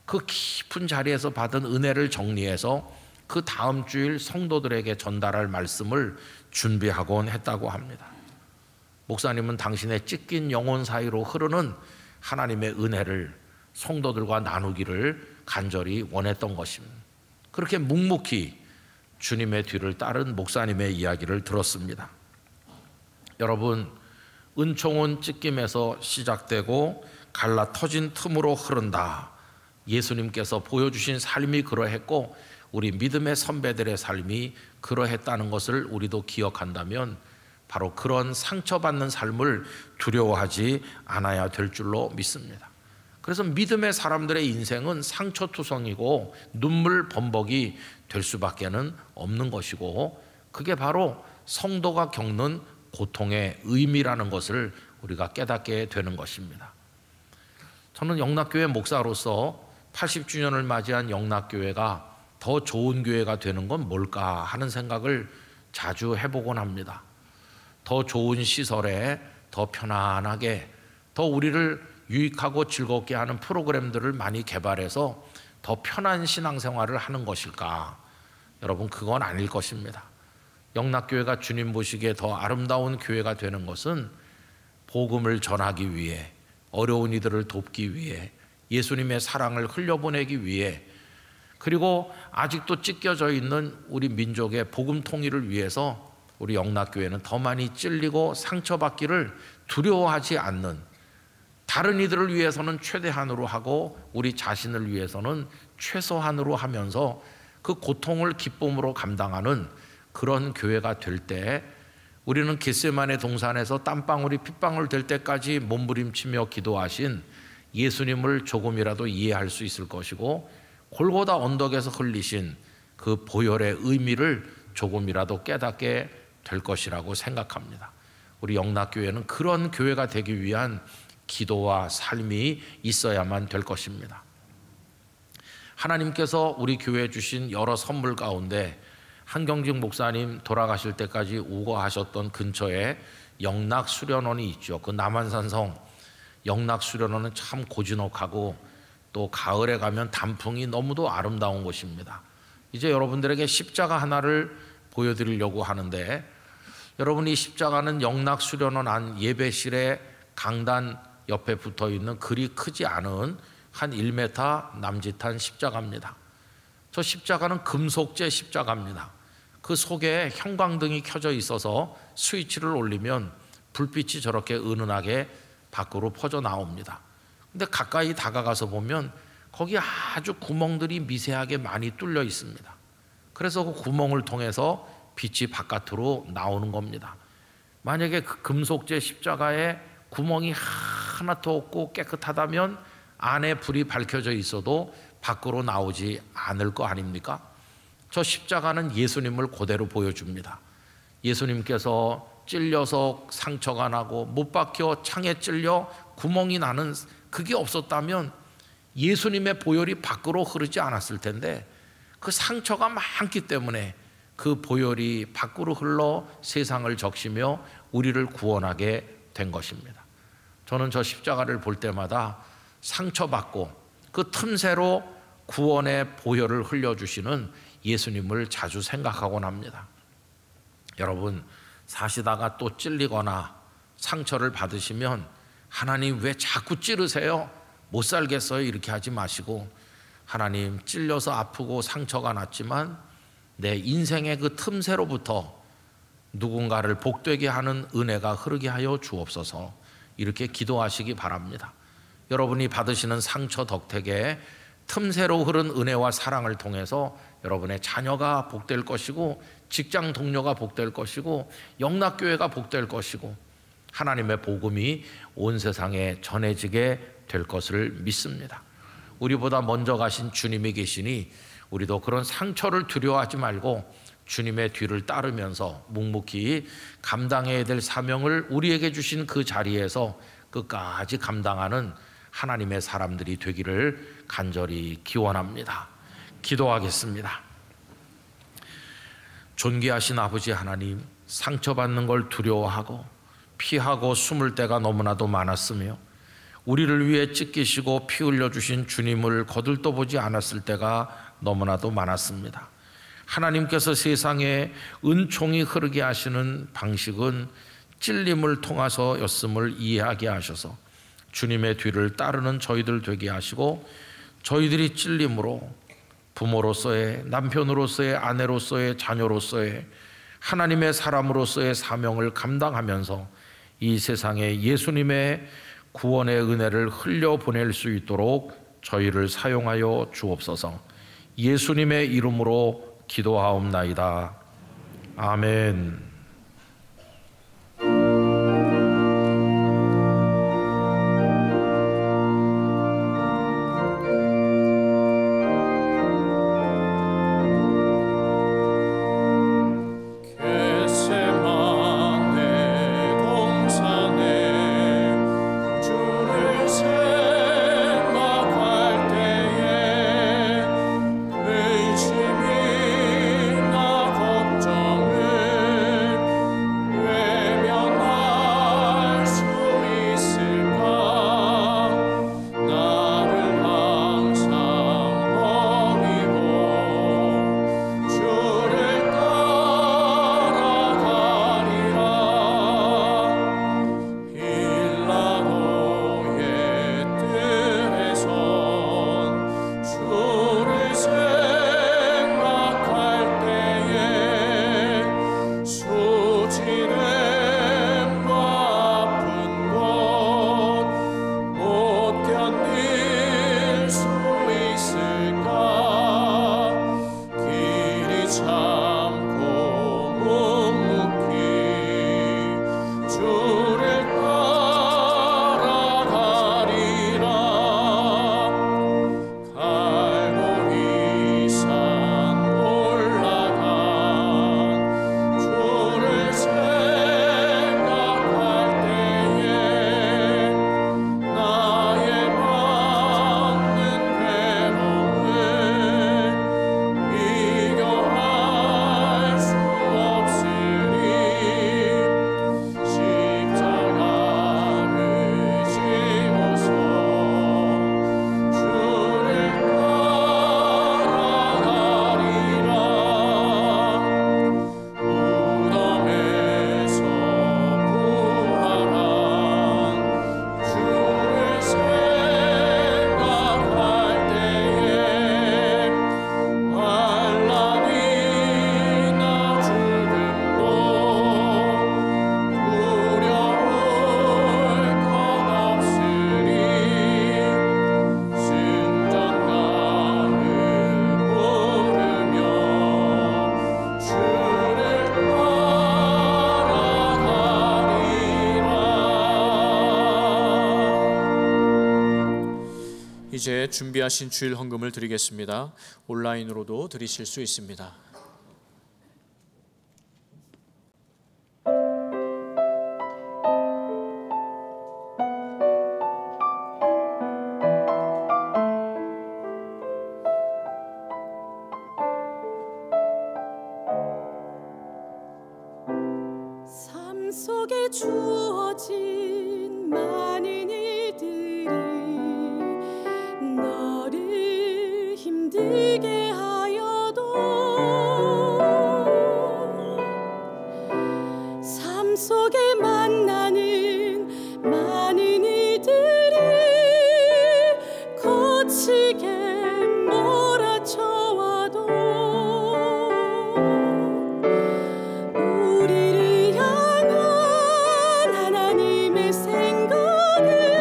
Speaker 3: 그 깊은 자리에서 받은 은혜를 정리해서 그 다음 주일 성도들에게 전달할 말씀을 준비하곤 했다고 합니다. 목사님은 당신의 찢긴 영혼 사이로 흐르는 하나님의 은혜를 성도들과 나누기를 간절히 원했던 것입니다. 그렇게 묵묵히 주님의 뒤를 따른 목사님의 이야기를 들었습니다. 여러분, 은총은 찢김에서 시작되고 갈라 터진 틈으로 흐른다. 예수님께서 보여주신 삶이 그러했고 우리 믿음의 선배들의 삶이 그러했다는 것을 우리도 기억한다면 바로 그런 상처받는 삶을 두려워하지 않아야 될 줄로 믿습니다. 그래서 믿음의 사람들의 인생은 상처투성이고 눈물 범벅이 될 수밖에는 없는 것이고 그게 바로 성도가 겪는 고통의 의미라는 것을 우리가 깨닫게 되는 것입니다. 저는 영락교회 목사로서 80주년을 맞이한 영락교회가 더 좋은 교회가 되는 건 뭘까 하는 생각을 자주 해보곤 합니다. 더 좋은 시설에 더 편안하게 더 우리를 유익하고 즐겁게 하는 프로그램들을 많이 개발해서 더 편한 신앙생활을 하는 것일까? 여러분, 그건 아닐 것입니다. 영락교회가 주님 보시기에 더 아름다운 교회가 되는 것은 복음을 전하기 위해, 어려운 이들을 돕기 위해, 예수님의 사랑을 흘려보내기 위해, 그리고 아직도 찢겨져 있는 우리 민족의 복음 통일을 위해서 우리 영락교회는 더 많이 찔리고 상처받기를 두려워하지 않는, 다른 이들을 위해서는 최대한으로 하고 우리 자신을 위해서는 최소한으로 하면서 그 고통을 기쁨으로 감당하는 그런 교회가 될 때 우리는 겟세마네 동산에서 땀방울이 핏방울 될 때까지 몸부림치며 기도하신 예수님을 조금이라도 이해할 수 있을 것이고 골고다 언덕에서 흘리신 그 보혈의 의미를 조금이라도 깨닫게 될 것이라고 생각합니다. 우리 영락교회는 그런 교회가 되기 위한 기도와 삶이 있어야만 될 것입니다. 하나님께서 우리 교회에 주신 여러 선물 가운데 한경직 목사님 돌아가실 때까지 우거하셨던 근처에 영락수련원이 있죠. 그 남한산성 영락수련원은 참 고즈넉하고 또 가을에 가면 단풍이 너무도 아름다운 곳입니다. 이제 여러분들에게 십자가 하나를 보여드리려고 하는데, 여러분, 이 십자가는 영락수련원 안 예배실의 강단 옆에 붙어있는 그리 크지 않은 한 1m 남짓한 십자가입니다. 저 십자가는 금속재 십자가입니다. 그 속에 형광등이 켜져 있어서 스위치를 올리면 불빛이 저렇게 은은하게 밖으로 퍼져 나옵니다. 근데 가까이 다가가서 보면 거기 아주 구멍들이 미세하게 많이 뚫려 있습니다. 그래서 그 구멍을 통해서 빛이 바깥으로 나오는 겁니다. 만약에 그 금속재 십자가에 구멍이 하나도 없고 깨끗하다면 안에 불이 밝혀져 있어도 밖으로 나오지 않을 거 아닙니까? 저 십자가는 예수님을 그대로 보여줍니다. 예수님께서 찔려서 상처가 나고 못 박혀 창에 찔려 구멍이 나는 그게 없었다면 예수님의 보혈이 밖으로 흐르지 않았을 텐데 그 상처가 많기 때문에 그 보혈이 밖으로 흘러 세상을 적시며 우리를 구원하게 된 것입니다. 저는 저 십자가를 볼 때마다 상처받고 그 틈새로 구원의 보혈을 흘려주시는 예수님을 자주 생각하곤 합니다. 여러분, 사시다가 또 찔리거나 상처를 받으시면 하나님 왜 자꾸 찌르세요? 못 살겠어요? 이렇게 하지 마시고, 하나님, 찔려서 아프고 상처가 났지만 내 인생의 그 틈새로부터 누군가를 복되게 하는 은혜가 흐르게 하여 주옵소서, 이렇게 기도하시기 바랍니다. 여러분이 받으시는 상처 덕택에 틈새로 흐른 은혜와 사랑을 통해서 여러분의 자녀가 복될 것이고 직장 동료가 복될 것이고 영락교회가 복될 것이고 하나님의 복음이 온 세상에 전해지게 될 것을 믿습니다. 우리보다 먼저 가신 주님이 계시니 우리도 그런 상처를 두려워하지 말고 주님의 뒤를 따르면서 묵묵히 감당해야 될 사명을 우리에게 주신 그 자리에서 끝까지 감당하는 하나님의 사람들이 되기를 간절히 기원합니다. 기도하겠습니다. 존귀하신 아버지 하나님, 상처받는 걸 두려워하고 피하고 숨을 때가 너무나도 많았으며 우리를 위해 찢기시고 피 흘려주신 주님을 거들떠보지 않았을 때가 너무나도 많았습니다. 하나님께서 세상에 은총이 흐르게 하시는 방식은 찔림을 통해서였음을 이해하게 하셔서 주님의 뒤를 따르는 저희들 되게 하시고, 저희들이 찔림으로 부모로서의, 남편으로서의, 아내로서의, 자녀로서의, 하나님의 사람으로서의 사명을 감당하면서 이 세상에 예수님의 구원의 은혜를 흘려보낼 수 있도록 저희를 사용하여 주옵소서. 예수님의 이름으로 기도하옵나이다. 아멘.
Speaker 1: 이제 준비하신 주일 헌금을 드리겠습니다. 온라인으로도 드리실 수 있습니다.
Speaker 4: 삶 속에 주어진 많은 일들이 너를 힘들게 하여도 삶 속에 만나는 많은 일들이 거치게 몰아쳐와도 우리를 향한 하나님의 생각은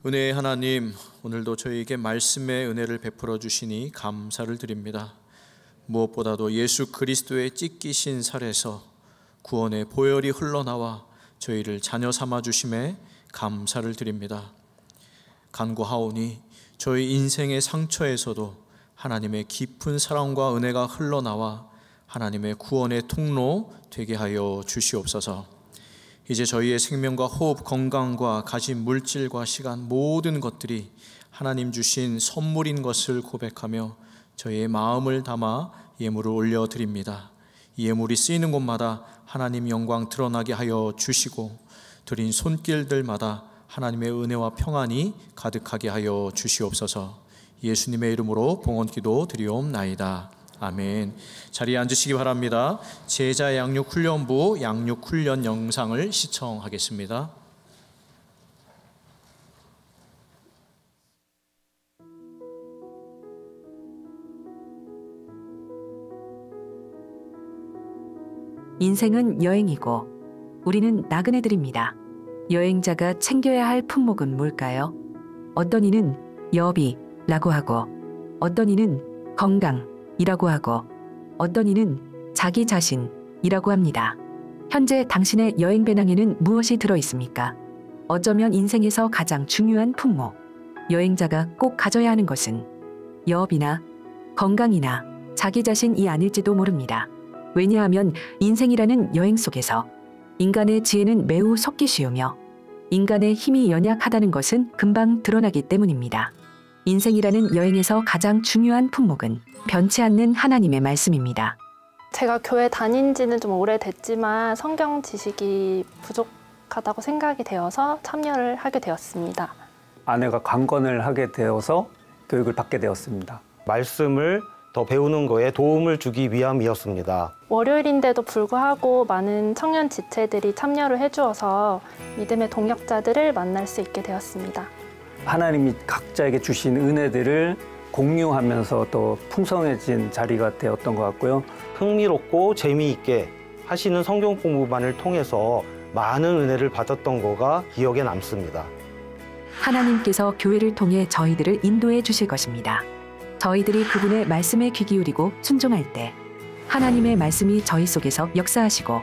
Speaker 1: 은혜의 하나님, 오늘도 저희에게 말씀의 은혜를 베풀어 주시니 감사를 드립니다. 무엇보다도 예수 그리스도의 찢기신 살에서 구원의 보혈이 흘러나와 저희를 자녀 삼아 주심에 감사를 드립니다. 간구하오니 저희 인생의 상처에서도 하나님의 깊은 사랑과 은혜가 흘러나와 하나님의 구원의 통로 되게 하여 주시옵소서. 이제 저희의 생명과 호흡, 건강과 가진 물질과 시간, 모든 것들이 하나님 주신 선물인 것을 고백하며 저희의 마음을 담아 예물을 올려드립니다. 이 예물이 쓰이는 곳마다 하나님 영광 드러나게 하여 주시고 드린 손길들마다 하나님의 은혜와 평안이 가득하게 하여 주시옵소서. 예수님의 이름으로 봉헌기도 드리옵나이다. 아멘. 자리에 앉으시기 바랍니다. 제자 양육훈련부 양육훈련 영상을 시청하겠습니다.
Speaker 5: 인생은 여행이고 우리는 나그네들입니다. 여행자가 챙겨야 할 품목은 뭘까요? 어떤 이는 여비라고 하고, 어떤 이는 건강이라고 하고, 어떤 이는 자기 자신이라고 합니다. 현재 당신의 여행 배낭에는 무엇이 들어 있습니까? 어쩌면 인생에서 가장 중요한 품목, 여행자가 꼭 가져야 하는 것은 여비나 건강이나 자기 자신이 아닐지도 모릅니다. 왜냐하면 인생이라는 여행 속에서 인간의 지혜는 매우 섞기 쉬우며 인간의 힘이 연약하다는 것은 금방 드러나기 때문입니다. 인생이라는 여행에서 가장 중요한 품목은 변치 않는 하나님의 말씀입니다.
Speaker 6: 제가 교회 다닌 지는 좀 오래됐지만 성경 지식이 부족하다고 생각이 되어서 참여를 하게 되었습니다.
Speaker 7: 아내가 강건을 하게 되어서 교육을 받게 되었습니다.
Speaker 8: 말씀을 더 배우는 거에 도움을 주기 위함이었습니다.
Speaker 6: 월요일인데도 불구하고 많은 청년 지체들이 참여를 해주어서 믿음의 동역자들을 만날 수 있게 되었습니다.
Speaker 7: 하나님이 각자에게 주신 은혜들을 공유하면서 더 풍성해진 자리가 되었던 것 같고요.
Speaker 8: 흥미롭고 재미있게 하시는 성경 공부만을 통해서 많은 은혜를 받았던 거가 기억에 남습니다.
Speaker 5: 하나님께서 교회를 통해 저희들을 인도해 주실 것입니다. 저희들이 그분의 말씀에 귀 기울이고 순종할 때 하나님의 말씀이 저희 속에서 역사하시고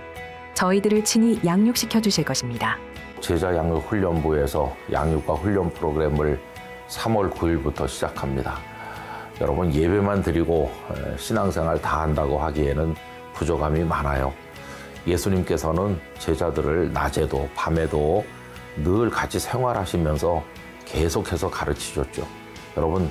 Speaker 5: 저희들을 친히 양육시켜 주실 것입니다.
Speaker 3: 제자 양육훈련부에서 양육과 훈련 프로그램을 3월 9일부터 시작합니다. 여러분, 예배만 드리고 신앙생활 다 한다고 하기에는 부족함이 많아요. 예수님께서는 제자들을 낮에도 밤에도 늘 같이 생활하시면서 계속해서 가르치셨죠. 여러분,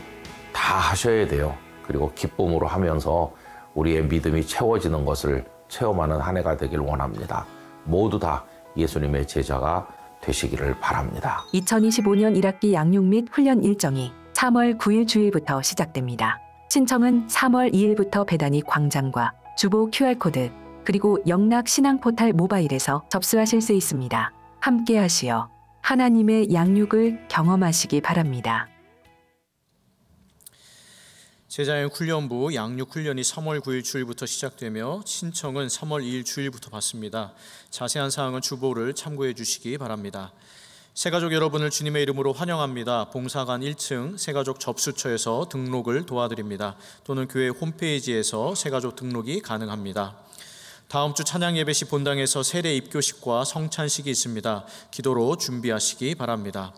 Speaker 3: 다 하셔야 돼요. 그리고 기쁨으로 하면서 우리의 믿음이 채워지는 것을 체험하는 한 해가 되길 원합니다. 모두 다 예수님의 제자가 되시기를 바랍니다.
Speaker 5: 2025년 1학기 양육 및 훈련 일정이 3월 9일 주일부터 시작됩니다. 신청은 3월 2일부터 배단위 광장과 주보 QR코드 그리고 영락 신앙 포탈 모바일에서 접수하실 수 있습니다. 함께 하시어 하나님의 양육을 경험하시기 바랍니다.
Speaker 1: 제자양육훈련부 양육훈련이 3월 9일 주일부터 시작되며 신청은 3월 2일 주일부터 받습니다. 자세한 사항은 주보를 참고해 주시기 바랍니다. 새가족 여러분을 주님의 이름으로 환영합니다. 봉사관 1층 새가족 접수처에서 등록을 도와드립니다. 또는 교회 홈페이지에서 새가족 등록이 가능합니다. 다음 주 찬양 예배 시 본당에서 세례 입교식과 성찬식이 있습니다. 기도로 준비하시기 바랍니다.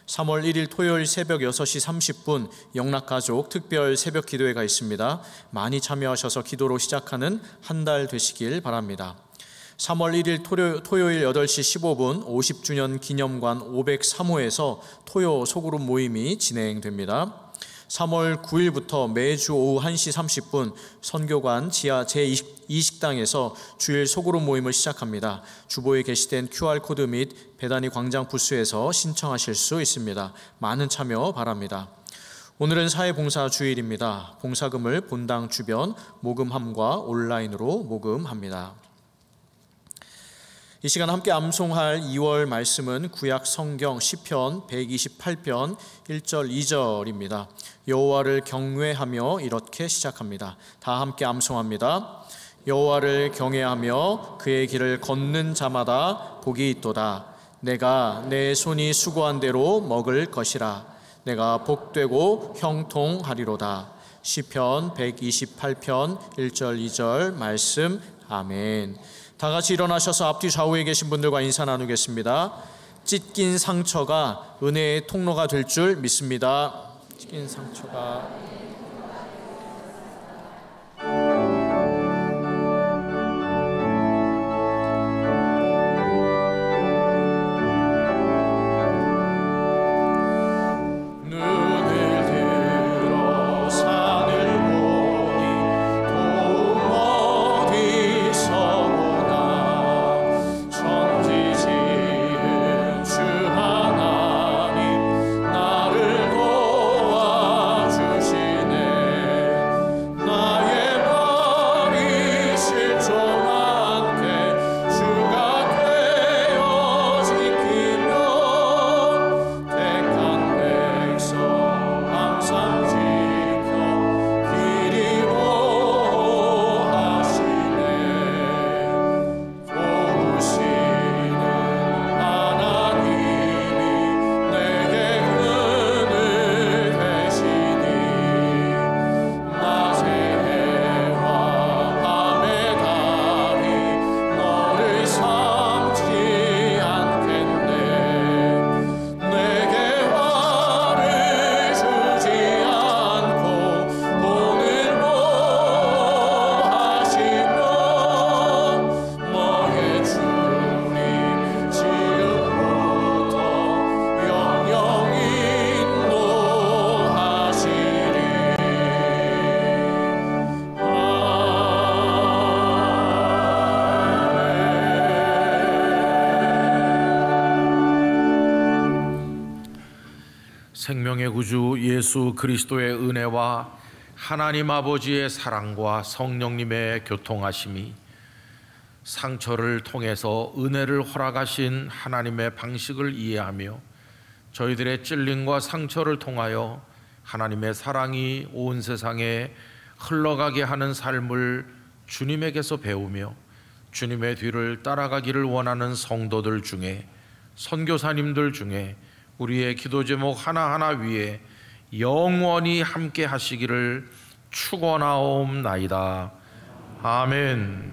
Speaker 1: 3월 1일 토요일 새벽 6시 30분 영락가족 특별 새벽 기도회가 있습니다. 많이 참여하셔서 기도로 시작하는 한 달 되시길 바랍니다. 3월 1일 토요일 8시 15분 50주년 기념관 503호에서 토요 소그룹 모임이 진행됩니다. 3월 9일부터 매주 오후 1시 30분 선교관 지하 제2식당에서 주일 소그룹 모임을 시작합니다. 주보에 게시된 QR코드 및 배단위 광장 부스에서 신청하실 수 있습니다. 많은 참여 바랍니다. 오늘은 사회봉사 주일입니다. 봉사금을 본당 주변 모금함과 온라인으로 모금합니다. 이 시간 함께 암송할 2월 말씀은 구약 성경 시편 128편 1절 2절입니다. 여호와를 경외하며 이렇게 시작합니다. 다 함께 암송합니다. 여호와를 경외하며 그의 길을 걷는 자마다 복이 있도다. 내가 내 손이 수고한 대로 먹을 것이라. 내가 복되고 형통하리로다. 시편 128편 1절 2절 말씀. 아멘. 다 같이 일어나셔서 앞뒤 좌우에 계신 분들과 인사 나누겠습니다. 찢긴 상처가 은혜의 통로가 될 줄 믿습니다. 찢긴 상처가
Speaker 3: 생명의 구주 예수 그리스도의 은혜와 하나님 아버지의 사랑과 성령님의 교통하심이 상처를 통해서 은혜를 허락하신 하나님의 방식을 이해하며 저희들의 찔림과 상처를 통하여 하나님의 사랑이 온 세상에 흘러가게 하는 삶을 주님에게서 배우며 주님의 뒤를 따라가기를 원하는 성도들 중에, 선교사님들 중에 우리의 기도 제목 하나하나 위에 영원히 함께 하시기를 축원하옵나이다. 아멘.